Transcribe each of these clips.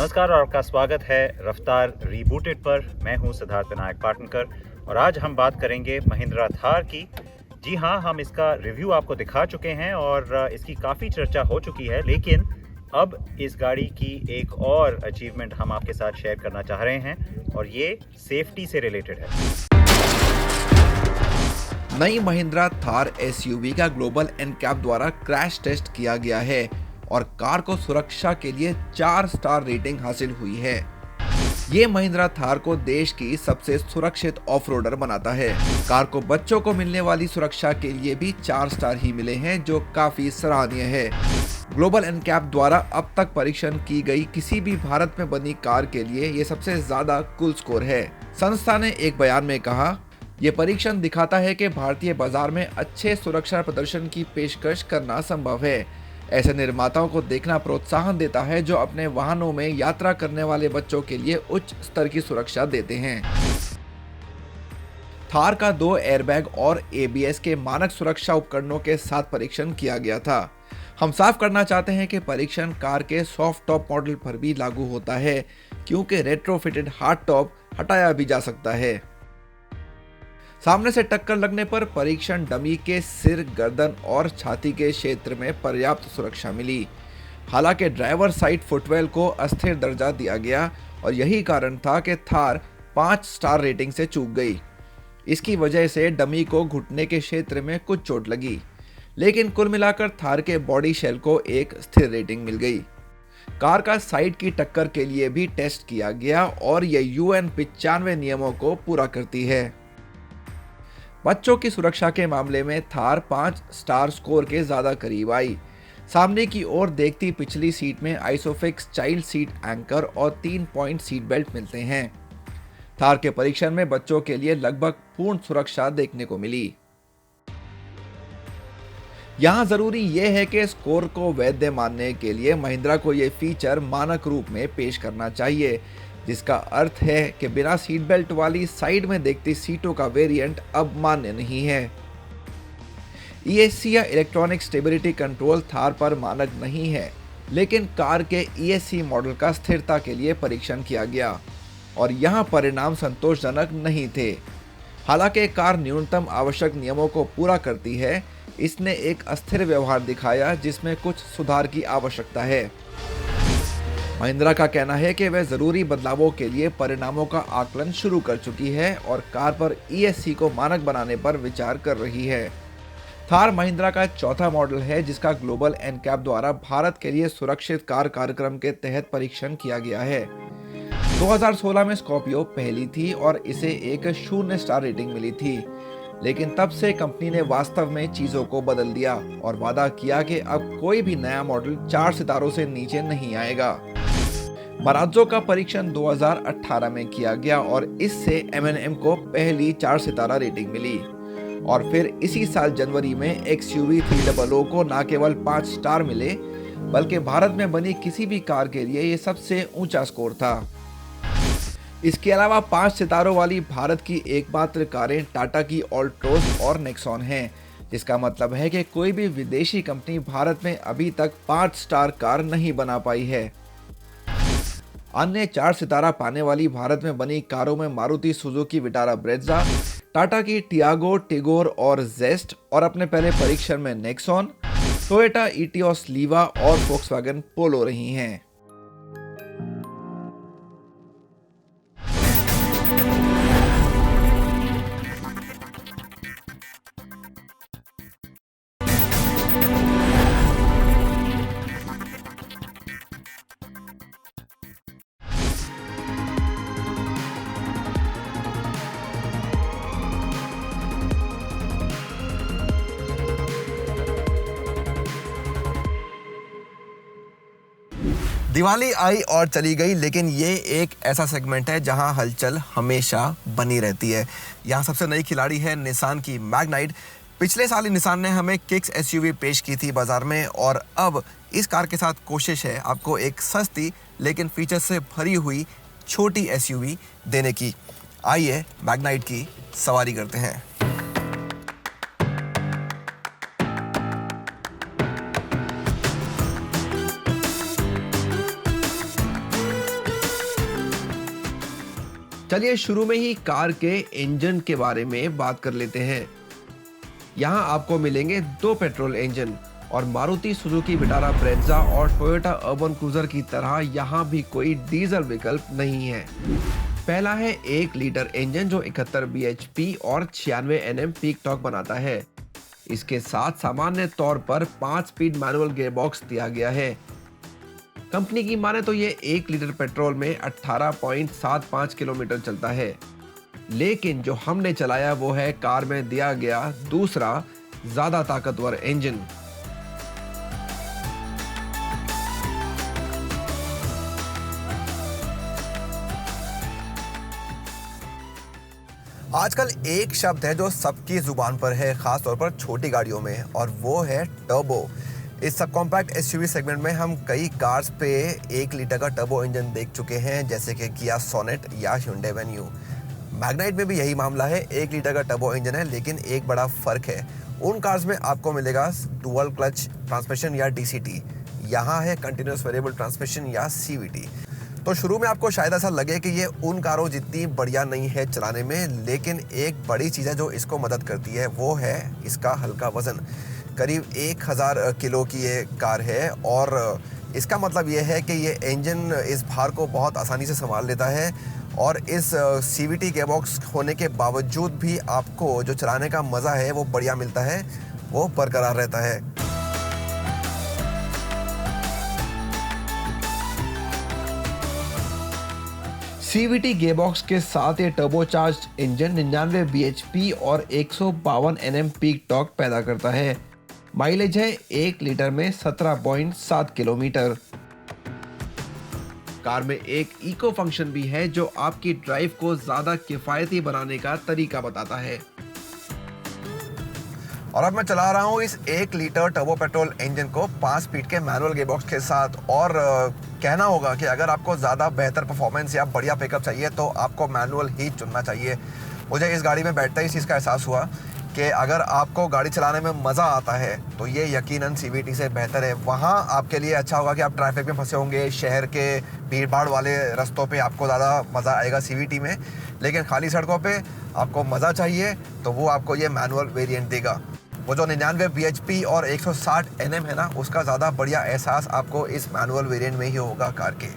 नमस्कार और आपका स्वागत है रफ्तार रीबूटेड पर। मैं हूं सिद्धार्थ विनायक पाटनकर और आज हम बात करेंगे महिंद्रा थार की। जी हाँ, हम इसका रिव्यू आपको दिखा चुके हैं और इसकी काफ़ी चर्चा हो चुकी है, लेकिन अब इस गाड़ी की एक और अचीवमेंट हम आपके साथ शेयर करना चाह रहे हैं और ये सेफ्टी से रिलेटेड है। नई महिंद्रा थार एसयूवी का ग्लोबल एनकैप द्वारा क्रैश टेस्ट किया गया है और कार को सुरक्षा के लिए 4 स्टार रेटिंग हासिल हुई है। ये महिंद्रा थार को देश की सबसे सुरक्षित ऑफ रोडर बनाता है। कार को बच्चों को मिलने वाली सुरक्षा के लिए भी 4 स्टार ही मिले हैं, जो काफी सराहनीय है। ग्लोबल एनकैप द्वारा अब तक परीक्षण की गई किसी भी भारत में बनी कार के लिए ये सबसे ज्यादा कुल स्कोर है। संस्था ने एक बयान में कहा, ये परीक्षण दिखाता है कि भारतीय बाजार में अच्छे सुरक्षा प्रदर्शन की पेशकश करना संभव है। ऐसे निर्माताओं को देखना प्रोत्साहन देता है जो अपने वाहनों में यात्रा करने वाले बच्चों के लिए उच्च स्तर की सुरक्षा देते हैं। थार का 2 एयरबैग और एबीएस के मानक सुरक्षा उपकरणों के साथ परीक्षण किया गया था। हम साफ करना चाहते हैं कि परीक्षण कार के सॉफ्ट टॉप मॉडल पर भी लागू होता है, क्योंकि रेट्रोफिटेड हार्ड टॉप हटाया भी जा सकता है। सामने से टक्कर लगने पर परीक्षण डमी के सिर, गर्दन और छाती के क्षेत्र में पर्याप्त सुरक्षा मिली। हालांकि ड्राइवर साइड फुटवेल को अस्थिर दर्जा दिया गया और यही कारण था कि थार 5 स्टार रेटिंग से चूक गई। इसकी वजह से डमी को घुटने के क्षेत्र में कुछ चोट लगी, लेकिन कुल मिलाकर थार के बॉडी शेल को एक स्थिर रेटिंग मिल गई। कार का साइड की टक्कर के लिए भी टेस्ट किया गया और यह यूएन 95 नियमों को पूरा करती है। बच्चों की सुरक्षा के मामले में थार 5 स्टार स्कोर के ज्यादा करीब आई। सामने की ओर देखती पिछली सीट में आइसोफिक्स चाइल्ड सीट एंकर और 3 पॉइंट सीट बेल्ट मिलते हैं। थार के परीक्षण में बच्चों के लिए लगभग पूर्ण सुरक्षा देखने को मिली। यहाँ जरूरी यह है कि स्कोर को वैध मानने के लिए महिंद्रा को यह फीचर मानक रूप में पेश करना चाहिए, जिसका अर्थ है कि बिना सीट बेल्ट वाली साइड में देखती सीटों का वेरिएंट अब मान्य नहीं है। ईएससी या इलेक्ट्रॉनिक स्टेबिलिटी कंट्रोल थार पर मानक नहीं है, लेकिन कार के ईएससी मॉडल का स्थिरता के लिए परीक्षण किया गया और यहां परिणाम संतोषजनक नहीं थे। हालांकि कार न्यूनतम आवश्यक नियमों को पूरा करती है, इसने एक अस्थिर व्यवहार दिखाया जिसमें कुछ सुधार की आवश्यकता है। महिंद्रा का कहना है कि वह जरूरी बदलावों के लिए परिणामों का आकलन शुरू कर चुकी है और कार पर ईएससी को मानक बनाने पर विचार कर रही है। थार महिंद्रा का 4था मॉडल है जिसका ग्लोबल एनकैप द्वारा भारत के लिए सुरक्षित कार कार्यक्रम के तहत परीक्षण किया गया है। 2016 में स्कॉर्पियो पहली थी और इसे एक 0 स्टार रेटिंग मिली थी, लेकिन तब से कंपनी ने वास्तव में चीजों को बदल दिया और वादा किया कि अब कोई भी नया मॉडल 4 सितारों से नीचे नहीं आएगा। मराज़ो का परीक्षण 2018 में किया गया और इससे M&M को पहली 4 सितारा रेटिंग मिली और फिर इसी साल जनवरी में XUV 300 को न केवल 5 स्टार मिले, बल्कि भारत में बनी किसी भी कार के लिए यह सबसे ऊंचा स्कोर था। इसके अलावा 5 सितारों वाली भारत की एकमात्र कारें टाटा की ऑल्ट्रोस और नेक्सॉन हैं, जिसका मतलब है कि कोई भी विदेशी कंपनी भारत में अभी तक 5 स्टार कार नहीं बना पाई है। अन्य 4 सितारा पाने वाली भारत में बनी कारों में Maruti Suzuki Vitara Brezza, Tata की टियागो, टिगोर और जेस्ट और अपने पहले परीक्षण में नेक्सॉन, टोयोटा इटियोस लीवा और फोक्सवैगन पोलो रही हैं। दिवाली आई और चली गई, लेकिन ये एक ऐसा सेगमेंट है जहां हलचल हमेशा बनी रहती है। यहाँ सबसे नई खिलाड़ी है निसान की मैग्नाइट। पिछले साल ही निसान ने हमें किक्स एसयूवी पेश की थी बाजार में और अब इस कार के साथ कोशिश है आपको एक सस्ती लेकिन फीचर से भरी हुई छोटी एसयूवी देने की। आइए मैग्नाइट की सवारी करते हैं। चलिए शुरू में ही कार के इंजन के बारे में बात कर लेते हैं। यहाँ आपको मिलेंगे 2 पेट्रोल इंजन और मारुति सुजुकी विटारा ब्रेज़ा और टोयोटा अर्बन क्रूजर की तरह यहाँ भी कोई डीजल विकल्प नहीं है। पहला है 1 लीटर इंजन जो 71 bhp और 96 Nm पीक टॉर्क बनाता है। इसके साथ सामान्य तौर पर 5 स्पीड मैनुअल गियरबॉक्स दिया गया है। कंपनी की माने तो ये 1 लीटर पेट्रोल में 18.75 किलोमीटर चलता है, लेकिन जो हमने चलाया वो है कार में दिया गया दूसरा ज्यादा ताकतवर इंजन। आजकल एक शब्द है जो सबकी जुबान पर है, खास तौर पर छोटी गाड़ियों में, और वो है टर्बो। इस सब कॉम्पैक्ट एसयूवी सेगमेंट में हम कई कार्स पे 1 लीटर का टर्बो इंजन देख चुके हैं, जैसे कि किया सोनेट या Hyundai Venue। मैग्नाइट में भी यही मामला है, 1 लीटर का टर्बो इंजन है, लेकिन एक बड़ा फर्क है, उन कार्स में आपको मिलेगा डुअल क्लच ट्रांसमिशन या DCT, यहाँ है कंटिन्यूस वेरिएबल ट्रांसमिशन या CVT। तो शुरू में आपको शायद ऐसा लगे कि ये उन कारों जितनी बढ़िया नहीं है चलाने में, लेकिन एक बड़ी चीज़ है जो इसको मदद करती है, वो है इसका हल्का वजन। करीब 1000 किलो की ये कार है और इसका मतलब ये है कि ये इंजन इस भार को बहुत आसानी से संभाल लेता है और इस CVT गेयरबॉक्स होने के बावजूद भी आपको जो चलाने का मज़ा है वो बढ़िया मिलता है, वो बरकरार रहता है। CVT गेयरबॉक्स के साथ ये टर्बोचार्ज्ड इंजन 99 bhp और 152 Nm पीक टॉर्क पैदा करता है। माइलेज है 1 लीटर में 17.7 किलोमीटर। कार में एक इको फंक्शन भी है जो आपकी ड्राइव को ज्यादा किफायती बनाने का तरीका बताता है। और अब मैं चला रहा हूँ इस 1 लीटर टर्बो पेट्रोल इंजन को 5 स्पीड के मैनुअल गेयरबॉक्स के साथ, और कहना होगा कि अगर आपको ज़्यादा बेहतर परफॉर्मेंस या बढ़िया पिकअप चाहिए तो आपको मैनुअल ही चुनना चाहिए। मुझे इस गाड़ी में बैठते ही इस चीज़ का एहसास हुआ कि अगर आपको गाड़ी चलाने में मज़ा आता है तो ये यकीनन CVT से बेहतर है। वहाँ आपके लिए अच्छा होगा कि आप ट्रैफिक में फंसे होंगे, शहर के भीड़ भाड़ वाले रास्तों पे आपको ज़्यादा मज़ा आएगा CVT में, लेकिन खाली सड़कों पे आपको मज़ा चाहिए तो वो आपको ये मैनुअल वेरिएंट देगा। वो जो 99 bhp और 160 Nm है ना, उसका ज़्यादा बढ़िया एहसास आपको इस मैनुअल वेरिएंट में ही होगा कार के।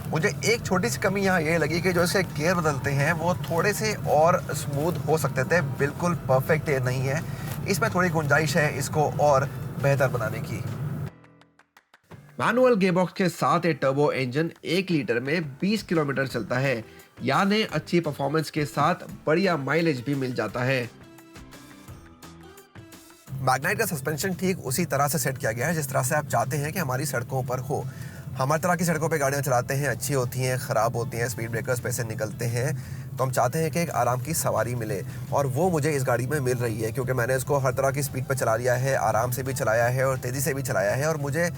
मुझे एक छोटी सी कमी यहाँ ये लगी कि जो इसके गियर बदलते हैं वो थोड़े से और स्मूथ हो सकते थे, बिल्कुल परफेक्ट नहीं है, इसमें थोड़ी गुंजाइश है इसको और बेहतर बनाने की। मैनुअल गेयरबॉक्स के साथ ये टर्बो इंजन 1 लीटर में 20 किलोमीटर चलता है, यानी अच्छी परफॉर्मेंस के साथ बढ़िया माइलेज भी मिल जाता है। मैग्नाइट का सस्पेंशन ठीक उसी तरह से सेट किया गया है जिस तरह से आप चाहते हैं कि हमारी सड़कों पर हो। हमारी तरह की सड़कों पे गाड़ियाँ चलाते हैं, अच्छी होती हैं, ख़राब होती हैं, स्पीड ब्रेकर्स पे से निकलते हैं, तो हम चाहते हैं कि एक आराम की सवारी मिले, और वो मुझे इस गाड़ी में मिल रही है क्योंकि मैंने इसको हर तरह की स्पीड पे चला लिया है, आराम से भी चलाया है और तेज़ी से भी चलाया है, और मुझे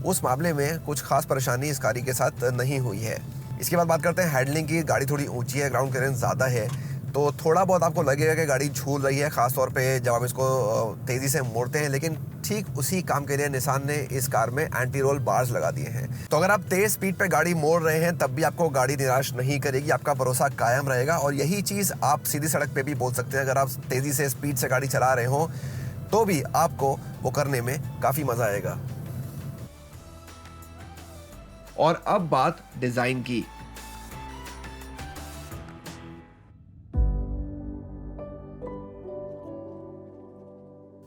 उस मामले में कुछ खास परेशानी इस गाड़ी के साथ नहीं हुई है। इसके बाद बात करते हैं हैंडलिंग की। गाड़ी थोड़ी ऊँची है, ग्राउंड क्लियरेंस ज़्यादा है, तो थोड़ा बहुत आपको लगेगा कि गाड़ी झूल रही है, ख़ास तौर पे जब आप इसको तेज़ी से मोड़ते हैं, लेकिन ठीक उसी काम के लिए निसान ने इस कार में एंटी रोल बार्स लगा दिए हैं। तो अगर आप तेज़ स्पीड पे गाड़ी मोड़ रहे हैं तब भी आपको गाड़ी निराश नहीं करेगी, आपका भरोसा कायम रहेगा, और यही चीज़ आप सीधी सड़क पे भी बोल सकते हैं। अगर आप तेज़ी से स्पीड से गाड़ी चला रहे हो तो भी आपको वो करने में काफ़ी मज़ा आएगा। और अब बात डिज़ाइन की।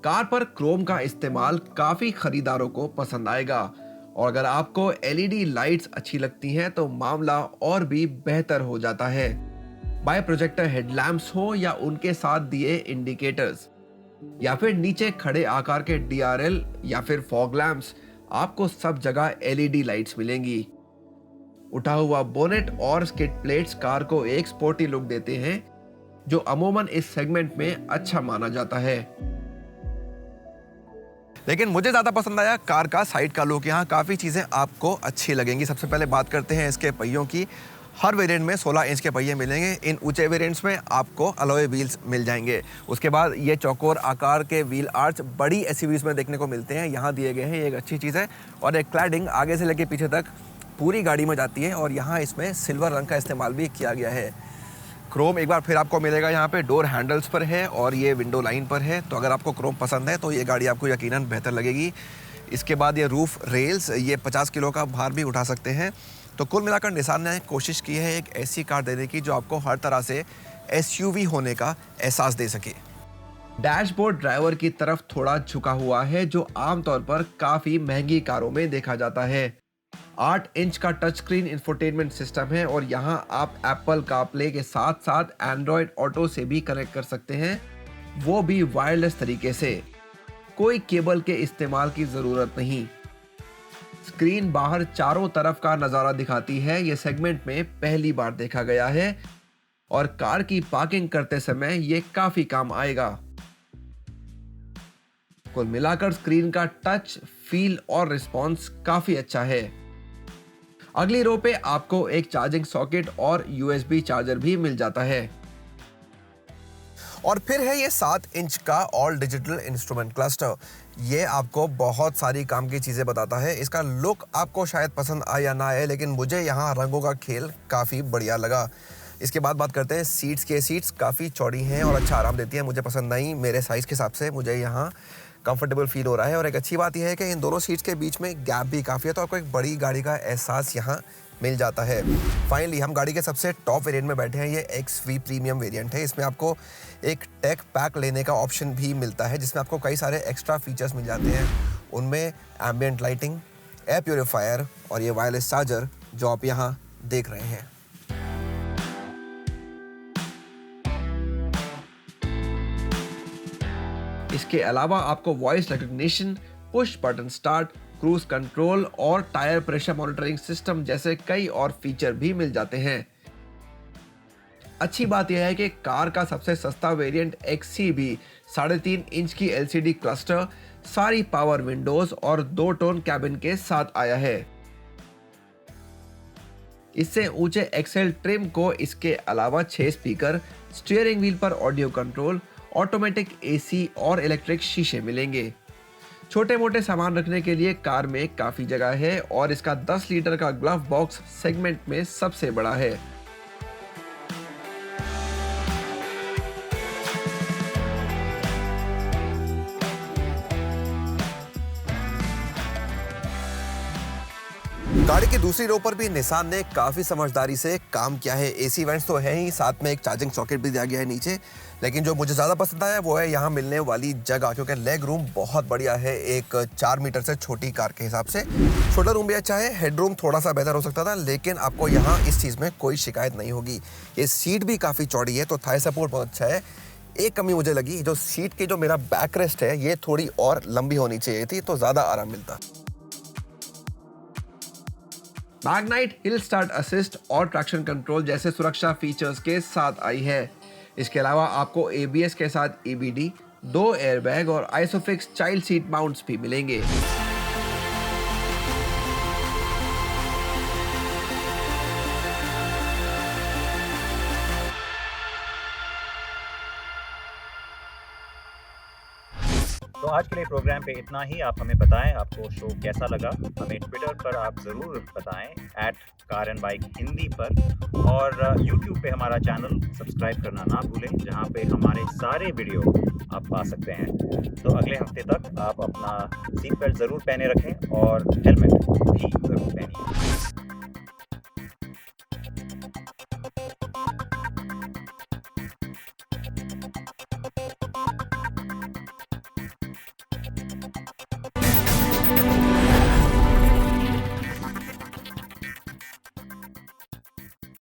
कार पर क्रोम का इस्तेमाल काफी खरीदारों को पसंद आएगा, और अगर आपको LED लाइट्स अच्छी लगती हैं तो मामला और भी बेहतर हो जाता है। बाय प्रोजेक्टर हेडलैम्प्स हो या उनके साथ दिए इंडिकेटर्स, या फिर नीचे खड़े आकार के DRL या फिर फॉग लैम्प्स, आपको सब जगह LED लाइट्स मिलेंगी। उठा हुआ बोनेट और स्किड प्लेट्स कार को एक स्पोर्टी लुक देते हैं जो अमूमन इस सेगमेंट में अच्छा माना जाता है। लेकिन मुझे ज़्यादा पसंद आया कार का साइड का लुक। यहाँ काफ़ी चीज़ें आपको अच्छी लगेंगी। सबसे पहले बात करते हैं इसके पहियों की। हर वेरिएंट में 16 इंच के पहिए मिलेंगे। इन ऊंचे वेरिएंट्स में आपको अलॉय व्हील्स मिल जाएंगे। उसके बाद ये चौकोर आकार के व्हील आर्च बड़ी एसयूवीज में देखने को मिलते हैं, यहाँ दिए गए हैं, ये एक अच्छी चीज़ है। और एक क्लैडिंग आगे से लेके पीछे तक पूरी गाड़ी में जाती है, और यहाँ इसमें सिल्वर रंग का इस्तेमाल भी किया गया है। क्रोम एक बार फिर आपको मिलेगा यहाँ पे डोर हैंडल्स पर है और ये विंडो लाइन पर है, तो अगर आपको क्रोम पसंद है तो ये गाड़ी आपको यकीनन बेहतर लगेगी। इसके बाद ये रूफ रेल्स, ये 50 किलो का भार भी उठा सकते हैं। तो कुल मिलाकर निसान ने कोशिश की है एक ऐसी कार देने की जो आपको हर तरह से एसयूवी होने का एहसास दे सके। डैशबोर्ड ड्राइवर की तरफ थोड़ा झुका हुआ है, जो आमतौर पर काफी महंगी कारों में देखा जाता है। 8 इंच का टच स्क्रीन इंफोटेनमेंट सिस्टम है और यहाँ आप एप्पल कारप्ले के साथ साथ एंड्रॉयड ऑटो से भी कनेक्ट कर सकते हैं, वो भी वायरलेस तरीके से। कोई केबल के इस्तेमाल की जरूरत नहीं। स्क्रीन बाहर चारों तरफ का नजारा दिखाती है, ये सेगमेंट में पहली बार देखा गया है और कार की पार्किंग करते समय ये काफी काम आएगा। कुल मिलाकर स्क्रीन का टच, फील और रिस्पॉन्स काफी अच्छा है। अगली रो पे आपको एक चार्जिंग सॉकेट और यूएसबी चार्जर भी मिल जाता है। और फिर है ये 7 इंच का ऑल डिजिटल इंस्ट्रूमेंट क्लस्टर। ये आपको बहुत सारी काम की चीज़ें बताता है। इसका लुक आपको शायद पसंद आए या ना आए, लेकिन मुझे यहाँ रंगों का खेल काफ़ी बढ़िया लगा। इसके बाद बात करते हैं सीट्स के। सीट्स काफ़ी चौड़ी हैं और अच्छा आराम देती हैं। मुझे पसंद नहीं, मेरे साइज़ के हिसाब से मुझे यहाँ कंफर्टेबल फील हो रहा है। और एक अच्छी बात यह है कि इन दोनों सीट्स के बीच में गैप भी काफ़ी है, तो आपको एक बड़ी गाड़ी का एहसास यहाँ मिल जाता है। फाइनली हम गाड़ी के सबसे टॉप वेरिएंट में बैठे हैं। ये XV प्रीमियम वेरिएंट है। इसमें आपको एक टेक पैक लेने का ऑप्शन भी मिलता है, जिसमें आपको कई सारे एक्स्ट्रा फीचर्स मिल जाते हैं। उनमें एम्बियंट लाइटिंग, एयर प्योरीफायर और ये वायरलेस चार्जर जो आप यहाँ देख रहे हैं। इसके अलावा आपको voice recognition, push button start, cruise control और टायर प्रेशर मॉनिटरिंग सिस्टम जैसे कई और फीचर भी मिल जाते हैं। अच्छी बात यह है कि कार का सबसे सस्ता वेरिएंट XC भी 3.5 इंच की LCD क्लस्टर, सारी पावर विंडोज और 2 टोन कैबिन के साथ आया है। इससे ऊंचे एक्सेल ट्रिम को इसके अलावा 6 स्पीकर, स्टीयरिंग व्हील पर ऑडियो कंट्रोल, ऑटोमेटिक AC और इलेक्ट्रिक शीशे मिलेंगे। छोटे मोटे सामान रखने के लिए कार में काफी जगह है और इसका 10 लीटर का ग्लव बॉक्स सेगमेंट में सबसे बड़ा है। गाड़ी की दूसरी रो पर भी निसान ने काफ़ी समझदारी से काम किया है। AC वेंट्स तो है ही, साथ में एक चार्जिंग सॉकेट भी दिया गया है नीचे। लेकिन जो मुझे ज़्यादा पसंद आया वो है यहाँ मिलने वाली जगह, क्योंकि लेग रूम बहुत बढ़िया है एक 4 मीटर से छोटी कार के हिसाब से। छोटा रूम भी अच्छा है, हेड रूम थोड़ा सा बेहतर हो सकता था, लेकिन आपको यहाँ इस चीज़ में कोई शिकायत नहीं होगी। ये सीट भी काफ़ी चौड़ी है, तो थाई सपोर्ट बहुत अच्छा है। एक कमी मुझे लगी, जो सीट की जो मेरा बैक रेस्ट है ये थोड़ी और लंबी होनी चाहिए थी, तो ज़्यादा आराम मिलता। मैग्नाइट हिल स्टार्ट असिस्ट और ट्रैक्शन कंट्रोल जैसे सुरक्षा फीचर्स के साथ आई है। इसके अलावा आपको ABS के साथ EBD, 2 एयरबैग और आइसोफिक्स चाइल्ड सीट माउंट्स भी मिलेंगे। तो आज के लिए प्रोग्राम पे इतना ही। आप हमें बताएं आपको शो कैसा लगा। हमें ट्विटर पर आप ज़रूर बताएं @car&bike हिंदी पर, और यूट्यूब पे हमारा चैनल सब्सक्राइब करना ना भूलें, जहां पे हमारे सारे वीडियो आप पा सकते हैं। तो अगले हफ्ते तक आप अपना सीट बेल्ट ज़रूर पहने रखें और हेलमेट भी ज़रूर पहनिए।